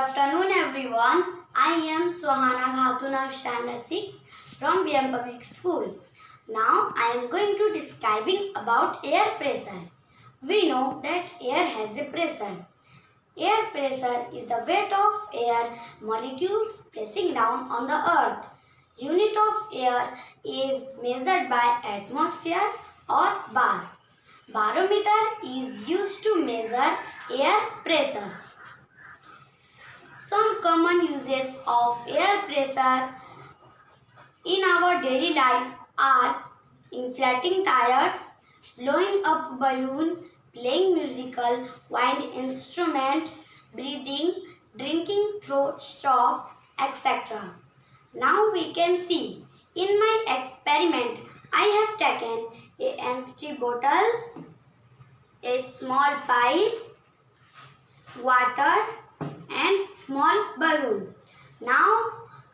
afternoon everyone. I am Swahana Khatun of Standard 6 from VM Public School. Now I am going to describing about air pressure. We know that air has a pressure. Air pressure is the weight of air molecules pressing down on the earth. Unit of air is measured by atmosphere or bar. Barometer is used to measure air pressure. Some common uses of air pressure in our daily life are inflating tires, blowing up balloon, playing musical wind instrument, breathing, drinking through straw, etc. Now we can see in my experiment I have taken a empty bottle, a small pipe, water and small balloon. Now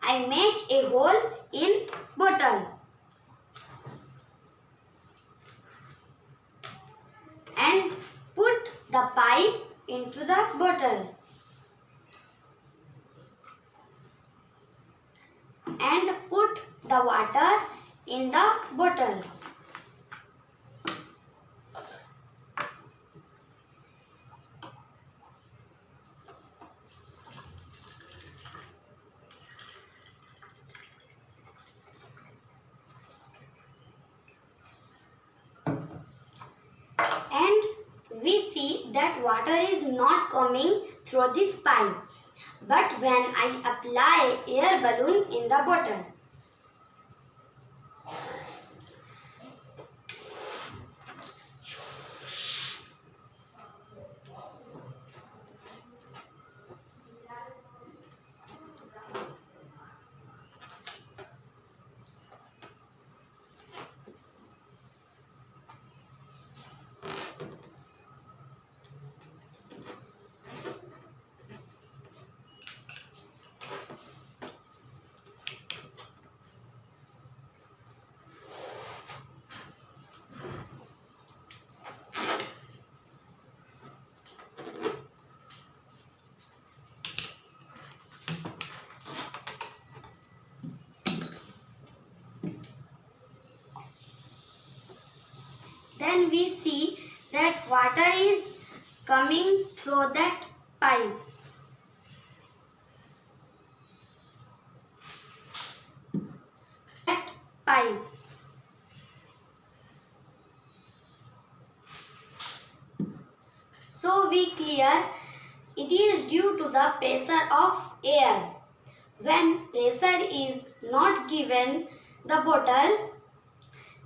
I make a hole in bottle and put the pipe into the bottle and put the water in the bottle. We see that water is not coming through this pipe, but when I apply air balloon in the bottle, then we see that water is coming through that pipe. So we clear it is due to the pressure of air. When pressure is not given the bottle,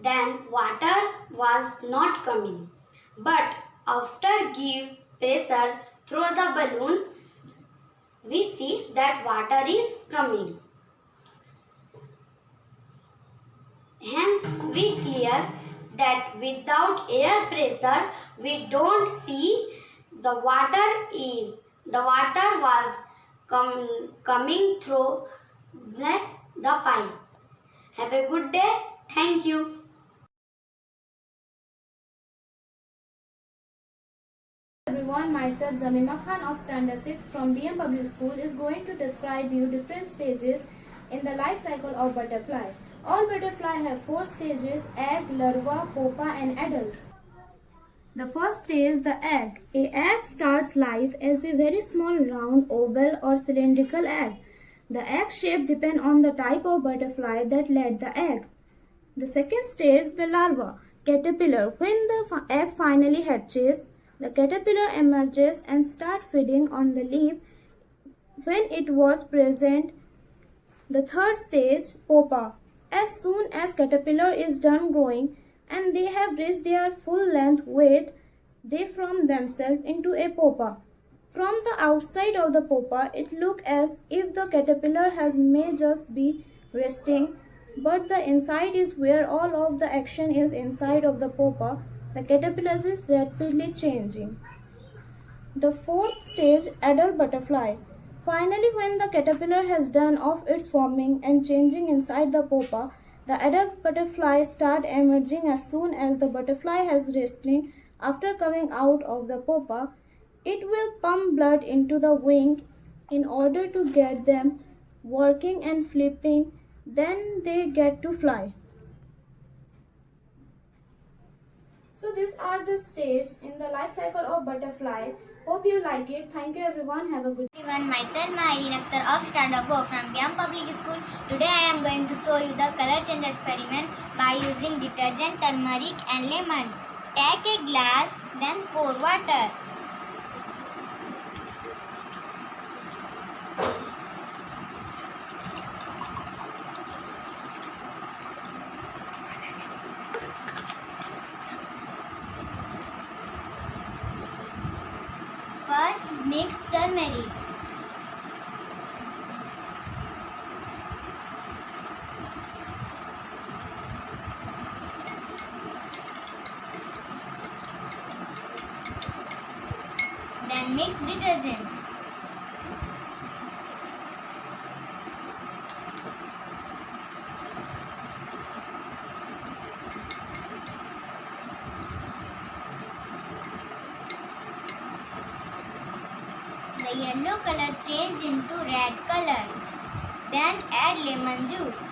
then water was not coming. But after give pressure through the balloon, we see that water is coming. Hence we clear that without air pressure we don't see the water was coming through the pipe. Have a good day. Thank you. Everyone, myself Zamima Khan of Standard 6 from BM Public School is going to describe you different stages in the life cycle of butterfly. All butterfly have 4 stages: egg, larva, pupa and adult. The first stage, the egg. A egg starts life as a very small round, oval or cylindrical egg. The egg shape depends on the type of butterfly that laid the egg. The second stage, the larva, caterpillar. When the egg finally hatches, the caterpillar emerges and starts feeding on the leaf when it was present. The third stage, pupa. As soon as caterpillar is done growing and they have reached their full length weight, they form themselves into a pupa. From the outside of the pupa, it looks as if the caterpillar may just be resting, but the inside is where all of the action is inside of the pupa. The caterpillar is rapidly changing. The fourth stage, adult butterfly. Finally, when the caterpillar has done of its forming and changing inside the pupa, the adult butterfly starts emerging as soon as the butterfly has resting. After coming out of the pupa, it will pump blood into the wing in order to get them working and flipping, then they get to fly. So these are the stage in the life cycle of butterfly. Hope you like it. Thank you everyone. Have a good day. Everyone, myself Mahiri Akhtar of Standard 4 from BM Public School. Today I am going to show you the color change experiment by using detergent, turmeric and lemon. Take a glass, then pour water. First, mix turmeric. Then mix detergent. The yellow color change into red color. Then add lemon juice.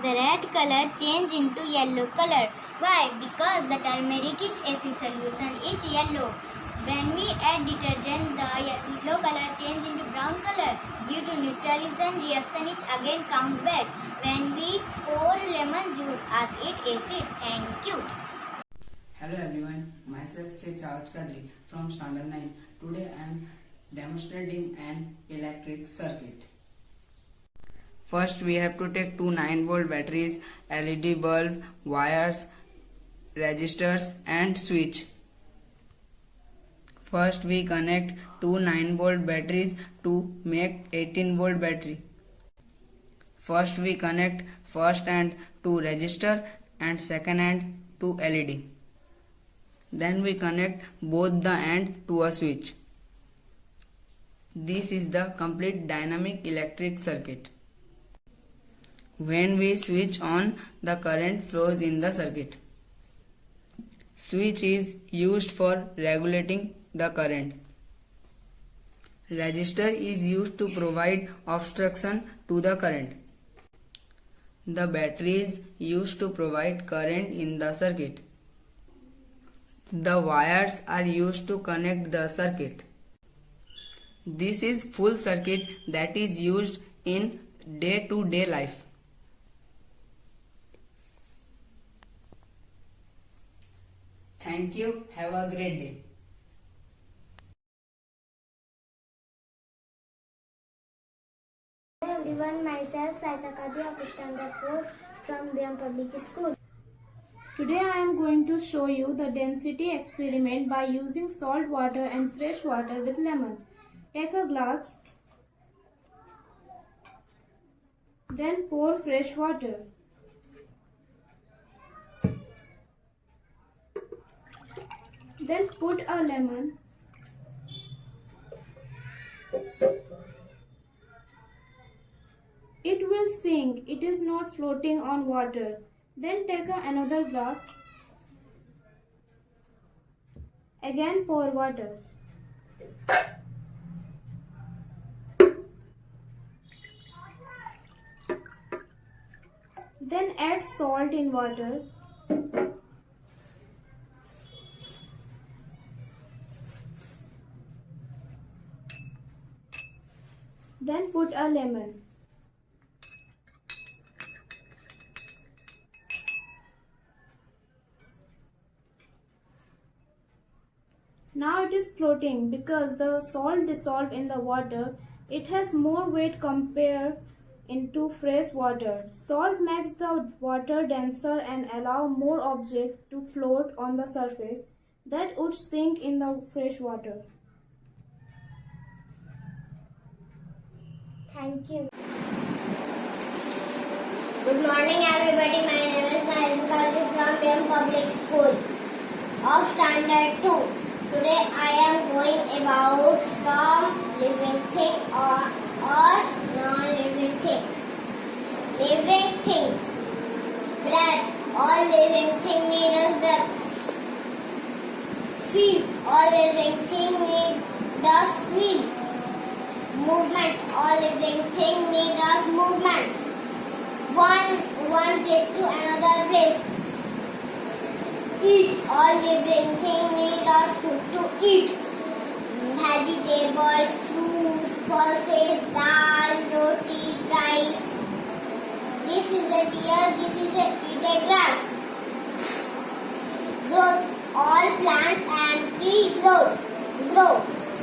The red color change into yellow color. Why? Because the turmeric is acid solution is yellow. When we add detergent, the yellow color change into brown color. Due to neutralization reaction is again count back. When we pour lemon juice as it acid. Thank you. Hello everyone, myself Sheikh Sawaj Kadri from Standard 9. Today I am demonstrating an electric circuit. First we have to take two 9-volt batteries, LED bulb, wires, resistors and switch. First we connect two 9-volt batteries to make 18-volt battery. First we connect first end to resistor and second end to LED. Then we connect both the end to a switch. This is the complete dynamic electric circuit. When we switch on, the current flows in the circuit. Switch is used for regulating the current. Resistor is used to provide obstruction to the current. The battery is used to provide current in the circuit. The wires are used to connect the circuit. This is full circuit that is used in day-to-day life. Thank you. Have a great day. Hello everyone, myself Saisa Kadri of Standard 4 from BM Public School. Today I am going to show you the density experiment by using salt water and fresh water with lemon. Take a glass, then pour fresh water. Then put a lemon. It will sink, it is not floating on water. Then take another glass. Again pour water. Then add salt in water. Then put a lemon. Now it is floating because the salt dissolved in the water. It has more weight compared into fresh water. Salt makes the water denser and allow more objects to float on the surface that would sink in the fresh water. Thank you. Good morning everybody. My name is Maheshwari from BM Public School of Standard 2. Today I am going about from living thing or non-living thing. Living things. Breath. All living things need a breath. Feel. All living things need us feel. Movement. All living things need us movement. One place to another place. Eat. All living things need us food to eat. Vegetable, fruits, pulses, dal, roti, rice. This is a deer, this is a eat a grass. Growth. All plants and tree grow.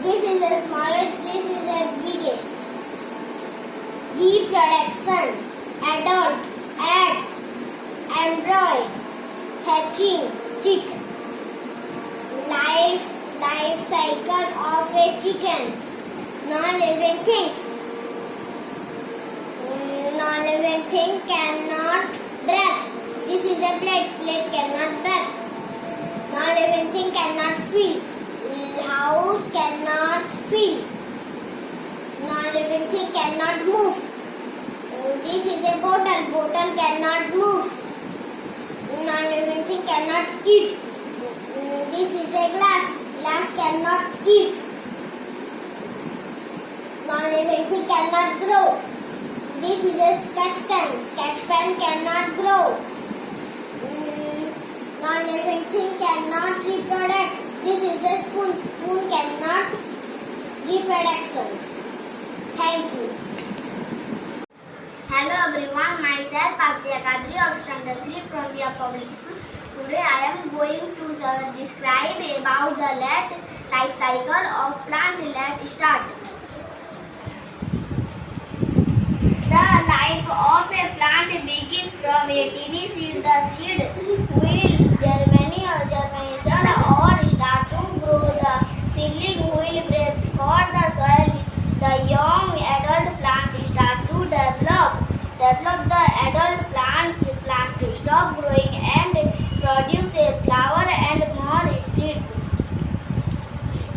This is the smallest, this is the biggest. Reproduction. Adult, egg, embryo, hatching, chick. Life cycle of a chicken. Non-living things. Non-living thing cannot breathe. This is a plate cannot breathe. Non-living thing cannot feel. House cannot feel. Non-living thing cannot move. This is a bottle cannot move. Non-living thing cannot eat. This is a glass cannot eat. Non-living thing cannot grow. This is a sketch pen cannot grow. Non-living thing cannot reproduce. This is a spoon cannot reproduction. Thank you. Hello everyone, myself Asya Kadri of Standard 3 from your public school. Today I am going to describe about the life cycle of plant. Let's start. The life of a plant begins from a tiny seed. The seed will germination or start to grow. The seedling will break for the soil. The young adult plant start to develop. The adult plant stop growing and produce a flower and more seeds.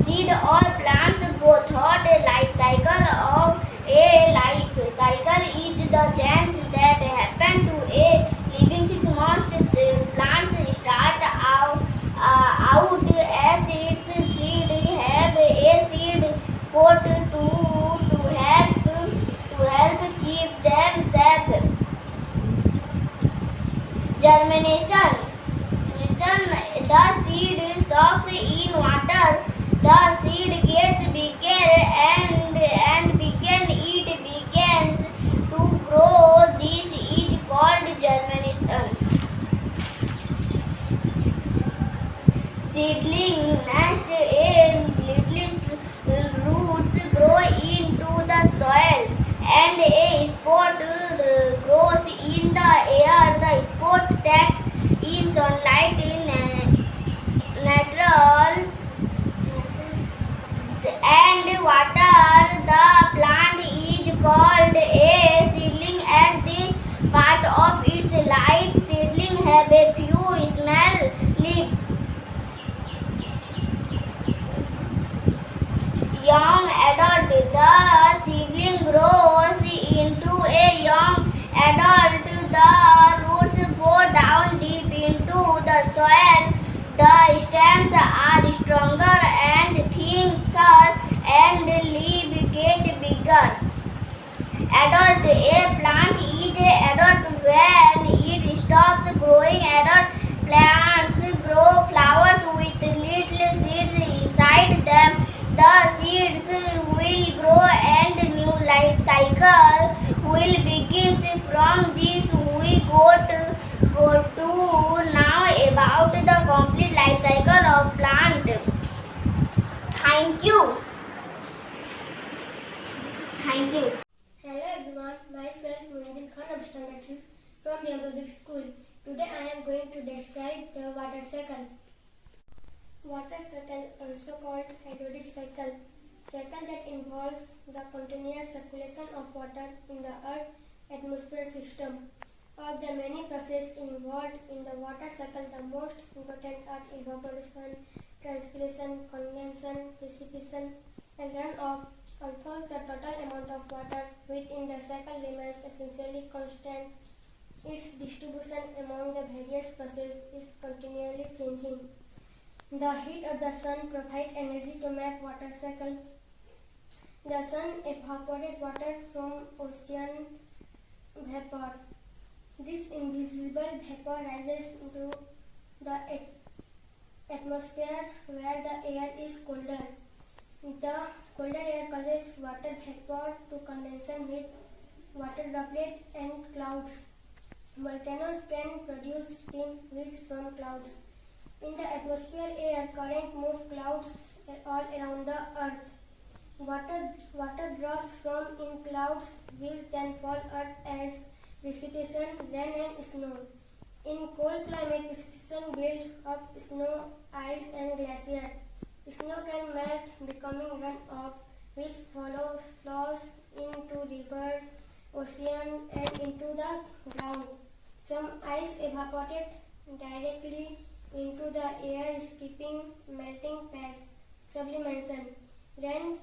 Seed or plants go through the life cycle of a life cycle is the change that happen to a living thing. Most plants start out as its seed have a seed coat to help keep them safe. Germination. The seed soaks in water. The seed gets bigger and it begins to grow. This is called germination. Seedling nest little roots grow into the soil and a spore grows in the air. The spore takes in sunlight naturals and water. The plant is called a seedling. At this part of its life, seedling have a few small leaves. Young adult. The seedling grows into a young adult. The roots go down deep into the soil. The stems are stronger and thicker and leaves get bigger. Adult. A plant is adult when it stops growing. Adult plants grow flowers with little seeds inside them. The seeds will grow and new life cycle will begin. From this we go to now about the complete life cycle of plant. Thank you. Hello everyone, myself Munjil Khan of Standard 6 from BM Public School. Today I am going to describe the water cycle. Water cycle, also called hydrodic cycle that involves the continuous circulation of water in the Earth's atmosphere system. Of the many processes involved in the water cycle, the most important are evaporation, transpiration, condensation, precipitation, and runoff. Although the total amount of water within the cycle remains essentially constant, its distribution among the various processes is continually changing. The heat of the sun provides energy to make water cycle. The sun evaporates water from ocean vapor. This invisible vapor rises into the atmosphere where the air is colder. The colder air causes water vapor to condensation with water droplets and clouds. Volcanoes can produce steam which from clouds. In the atmosphere, air current moves clouds all around the earth. Water drops from in clouds which then fall earth as precipitation, rain and snow. In cold climate, precipitation builds up snow, ice and glacier. Snow can melt, becoming runoff, which flows into river, ocean and into the ground. Some ice evaporates directly into the air, skipping melting past. Sublimation. Rain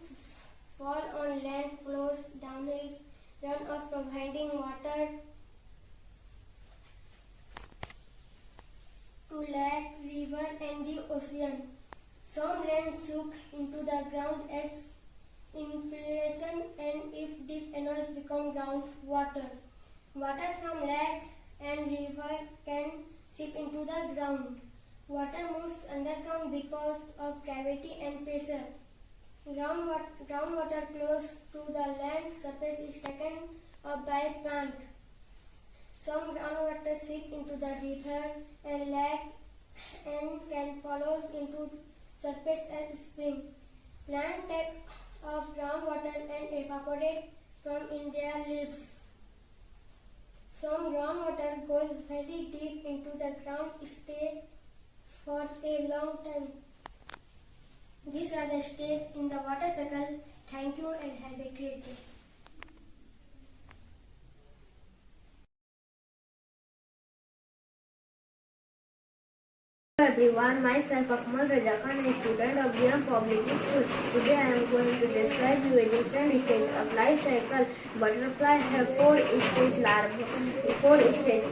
fall on land, flows downhill, runoff providing water to lake, river and the ocean. Some rain soak into the ground as infiltration, and if deep enough become groundwater. Water from lake and river can seep into the ground. Water moves underground because of gravity and pressure. Groundwater close to the land surface is taken up by plant. Some groundwater seep into the river and lake and can follow into surface as spring. Plants take up groundwater and evaporate from in their leaves. Some groundwater goes very deep into the ground, stay for a long time. These are the stages in the water cycle. Thank you and have a great day. Hello everyone, myself Akmal Raja Khan, a student of BM Public School. Today I am going to describe you a different stage of life cycle. Butterflies have four stage: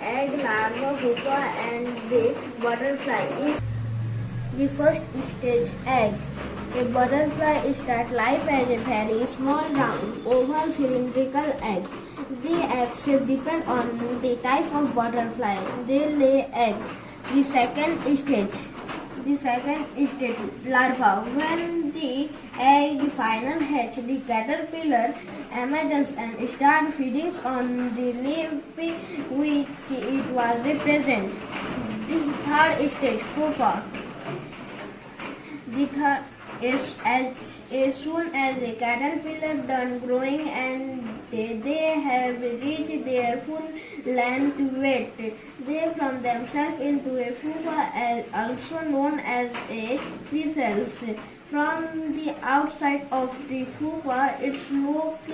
egg, larva, pupa, and the butterfly. The first stage, egg. A butterfly starts life as a very small, round, oval, cylindrical egg. The eggs depend on the type of butterfly. They lay eggs. The second stage, larva. When the egg finally hatch, the caterpillar emerges and starts feeding on the leaf which it was present. The third stage, pupa. The third is as soon as the caterpillar done growing and they have reached their full length weight, they form themselves into a pupa, also known as a chrysalis. From the outside of the pupa, it looks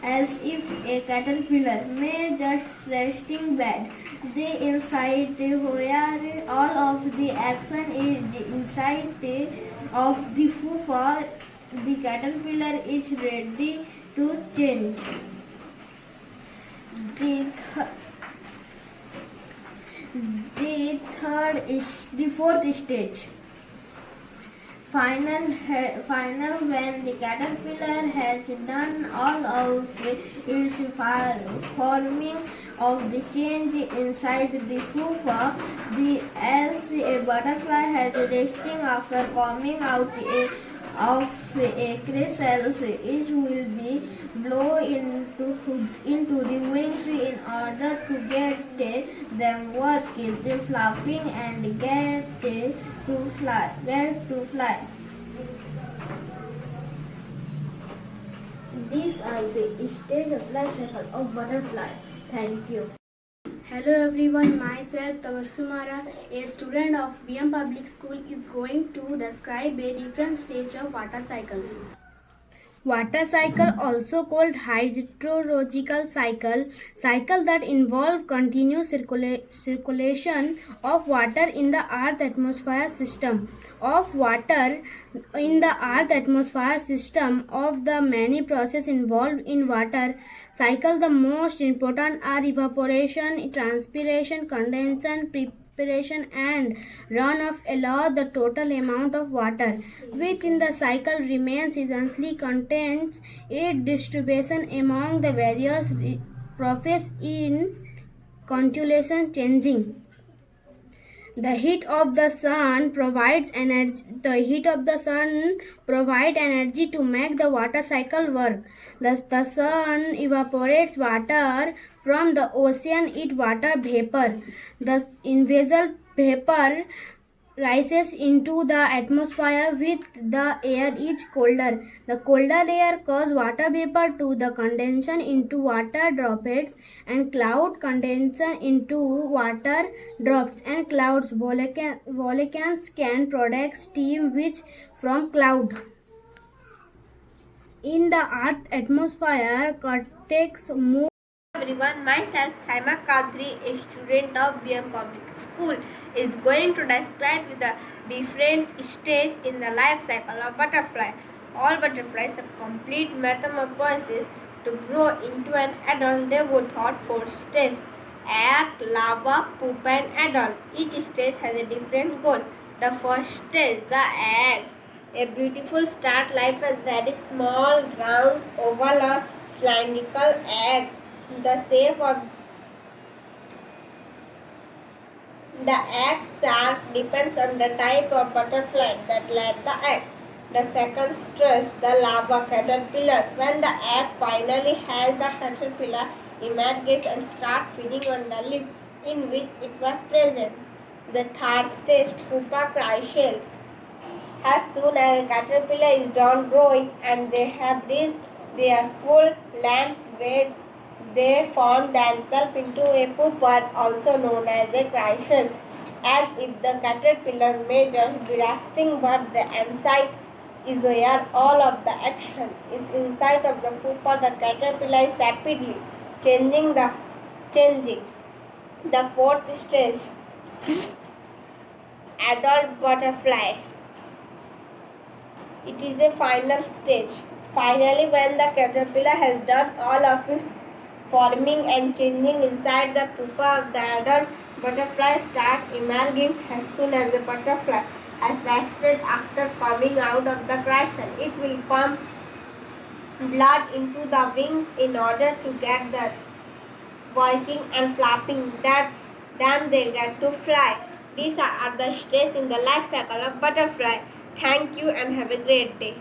as if a caterpillar may just resting bed. The inside where all of the action is inside of the pupa, the caterpillar is ready to change. The fourth stage, final when the caterpillar has done all of its forming of the change inside the pupa, as a butterfly has resting after coming out of a chrysalis, it will be blown into the wings in order to get them working, flapping and get to fly. These are the stage of life cycle of butterfly. Thank you. Hello everyone, myself Tabassumara, a student of BM Public School, is going to describe a different stage of water cycle. Water cycle, also called hydrological cycle that involve continuous circulation of water in the earth atmosphere system. Of water in the earth atmosphere system of the many processes involved in water cycle, the most important are evaporation, transpiration, condensation, preparation and runoff. Allow the total amount of water within the cycle remains essentially contains its distribution among the various processes in continuation changing. The heat of the sun provides energy. The heat of the sun provide energy to make the water cycle work. Thus, the sun evaporates water from the ocean. It water vapor. The invisible vapor rises into the atmosphere with the air is colder. The colder air causes water vapor to the condensation into water droplets and cloud condensation into water drops and clouds. Volcanoes can produce steam which from cloud. In the earth atmosphere, cortex moves. Everyone, myself Saima Kadri, a student of BM Public School, is going to describe the different stages in the life cycle of butterfly. All butterflies have complete metamorphosis to grow into an adult. They go through 4 stages: egg, larva, pupa and adult. Each stage has a different goal. The first stage, the egg. A beautiful start life as very small, round, oval or cylindrical egg. The shape of the egg sac depends on the type of butterfly that laid the egg. The second stage, the larva caterpillar. When the egg finally has the caterpillar emerges and starts feeding on the leaf in which it was present. The third stage, pupa chrysalis. As soon as a caterpillar is done growing and they have reached their full length weight, they form themselves into a pupa, also known as a chrysalis. As if the caterpillar may just be resting, but the inside is where all of the action is. Inside of the pupa, the caterpillar is rapidly changing. The fourth stage, adult butterfly. It is the final stage. Finally, when the caterpillar has done all of its forming and changing inside the pupa of the adult butterfly starts emerging. As soon as the butterfly has rested after coming out of the chrysalis, it will pump blood into the wings in order to get the working and flapping. Then they get to fly. These are the stages in the life cycle of butterfly. Thank you and have a great day.